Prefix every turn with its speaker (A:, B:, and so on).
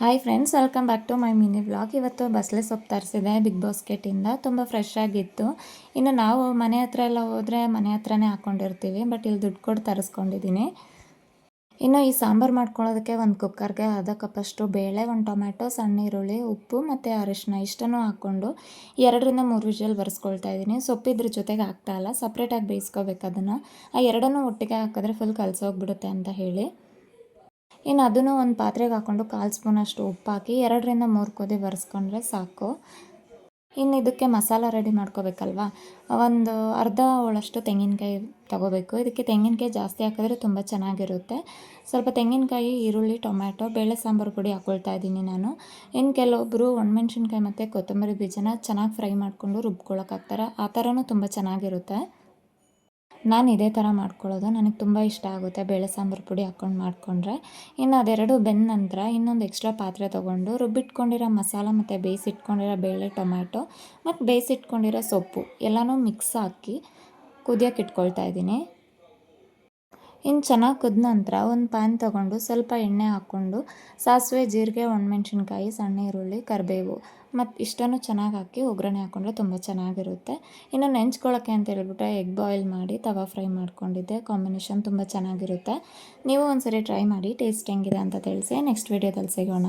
A: Hi friends, welcome back to my mini vlog. ಇವತ್ತು ಬಸಳೆ ಸೊಪ್ಪು ತರಿಸಿದೆ ಬಿಗ್ ಬಾಸ್ಕೆಟಿಂದ. ತುಂಬ ಫ್ರೆಶ್ ಆಗಿತ್ತು. ಇನ್ನು ನಾವು ಮನೆ ಹತ್ರ ಎಲ್ಲ ಹೋದರೆ ಮನೆ ಹತ್ರನೇ ಹಾಕ್ಕೊಂಡಿರ್ತೀವಿ, ಬಟ್ ಇಲ್ಲಿ ದುಡ್ಡು ಕೊಟ್ಟು ತರಿಸ್ಕೊಂಡಿದ್ದೀನಿ. ಇನ್ನು ಈ ಸಾಂಬಾರು ಮಾಡ್ಕೊಳ್ಳೋದಕ್ಕೆ ಒಂದು ಕುಕ್ಕರ್ಗೆ ಅರ್ಧ ಕಪ್ಪಷ್ಟು ಬೇಳೆ, ಒಂದು ಟೊಮ್ಯಾಟೊ, ಸಣ್ಣ ಈರುಳ್ಳಿ, ಉಪ್ಪು ಮತ್ತು ಅರಿಶಿನ ಇಷ್ಟನ್ನು ಹಾಕ್ಕೊಂಡು 2-3 ವಿಷಲ್ ಬರ್ಸ್ಕೊಳ್ತಾ ಇದ್ದೀನಿ. ಸೊಪ್ಪಿದ್ರ ಜೊತೆಗೆ ಹಾಕ್ತಾಯಿಲ್ಲ, ಸಪ್ರೇಟಾಗಿ ಬೇಯಿಸ್ಕೋಬೇಕು ಅದನ್ನು. ಆ ಎರಡನ್ನೂ ಒಟ್ಟಿಗೆ ಹಾಕಿದ್ರೆ ಫುಲ್ ಕಲಸೋಗ್ಬಿಡುತ್ತೆ ಅಂತ ಹೇಳಿ. ಇನ್ನು ಅದನ್ನು ಒಂದು ಪಾತ್ರೆಗೆ ಹಾಕ್ಕೊಂಡು 1/4 ಸ್ಪೂನಷ್ಟು ಉಪ್ಪು ಹಾಕಿ 2-3 ಕುದಿ ಬರೆಸ್ಕೊಂಡ್ರೆ ಸಾಕು. ಇನ್ನು ಇದಕ್ಕೆ ಮಸಾಲ ರೆಡಿ ಮಾಡ್ಕೋಬೇಕಲ್ವ. ಒಂದು ಅರ್ಧ ಹೋಳಷ್ಟು ತೆಂಗಿನಕಾಯಿ ತೊಗೋಬೇಕು. ಇದಕ್ಕೆ ತೆಂಗಿನಕಾಯಿ ಜಾಸ್ತಿ ಹಾಕಿದ್ರೆ ತುಂಬ ಚೆನ್ನಾಗಿರುತ್ತೆ. ಸ್ವಲ್ಪ ತೆಂಗಿನಕಾಯಿ, ಈರುಳ್ಳಿ, ಟೊಮ್ಯಾಟೊ, ಬೇಳೆ ಸಾಂಬಾರು ಪುಡಿ ಹಾಕ್ಕೊಳ್ತಾ ಇದ್ದೀನಿ ನಾನು. ಇನ್ನು ಕೆಲವೊಬ್ಬರು ಒಣಮೆಣ್ಸಿನ್ಕಾಯಿ ಮತ್ತು ಕೊತ್ತಂಬರಿ ಬೀಜನ ಚೆನ್ನಾಗಿ ಫ್ರೈ ಮಾಡಿಕೊಂಡು ರುಬ್ಕೊಳ್ಳೋಕೆ ಹಾಕ್ತಾರೆ. ಆ ಥರನೂ ತುಂಬ ಚೆನ್ನಾಗಿರುತ್ತೆ. ನಾನು ಇದೇ ಥರ ಮಾಡ್ಕೊಳ್ಳೋದು, ನನಗೆ ತುಂಬ ಇಷ್ಟ ಆಗುತ್ತೆ ಬೇಳೆ ಸಾಂಬಾರು ಪುಡಿ ಹಾಕ್ಕೊಂಡು ಮಾಡಿಕೊಂಡ್ರೆ. ಇನ್ನು ಅದೆರಡು ಬೆಂದ ನಂತರ ಇನ್ನೊಂದು ಎಕ್ಸ್ಟ್ರಾ ಪಾತ್ರೆ ತೊಗೊಂಡು ರುಬ್ಬಿಟ್ಕೊಂಡಿರೋ ಮಸಾಲ ಮತ್ತು ಬೇಯಿಸಿಟ್ಕೊಂಡಿರೋ ಬೇಳೆ, ಟೊಮ್ಯಾಟೊ ಮತ್ತು ಬೇಯಿಸಿಟ್ಕೊಂಡಿರೋ ಸೊಪ್ಪು ಎಲ್ಲನೂ ಮಿಕ್ಸ್ ಹಾಕಿ ಕುದಿಯೋಕೆ ಇಟ್ಕೊಳ್ತಾ ಇದ್ದೀನಿ. ಇನ್ನು ಚೆನ್ನಾಗಿ ಕುದ ನಂತರ ಒಂದು ಪ್ಯಾನ್ ತೊಗೊಂಡು ಸ್ವಲ್ಪ ಎಣ್ಣೆ ಹಾಕ್ಕೊಂಡು ಸಾಸಿವೆ, ಜೀರಿಗೆ, ಒಣಮೆಣ್ಸಿನ್ಕಾಯಿ, ಸಣ್ಣ ಈರುಳ್ಳಿ, ಕರಿಬೇವು ಮತ್ತು ಇಷ್ಟನ್ನು ಚೆನ್ನಾಗಿ ಹಾಕಿ ಒಗ್ಗರಣೆ ಹಾಕ್ಕೊಂಡ್ರೆ ತುಂಬ ಚೆನ್ನಾಗಿರುತ್ತೆ. ಇನ್ನು ನೆಂಚ್ಕೊಳ್ಳೋಕ್ಕೆ ಅಂತ ಹೇಳ್ಬಿಟ್ಟು ಎಗ್ ಬಾಯ್ಲ್ ಮಾಡಿ ತವಾ ಫ್ರೈ ಮಾಡ್ಕೊಂಡಿದ್ದೆ. ಕಾಂಬಿನೇಷನ್ ತುಂಬ ಚೆನ್ನಾಗಿರುತ್ತೆ. ನೀವು ಒಂದ್ಸರಿ ಟ್ರೈ ಮಾಡಿ, ಟೇಸ್ಟ್ ಹೆಂಗಿದೆ ಅಂತ ತಿಳಿಸಿ. ನೆಕ್ಸ್ಟ್ ವೀಡಿಯೋದಲ್ಲಿ ಸಿಗೋಣ.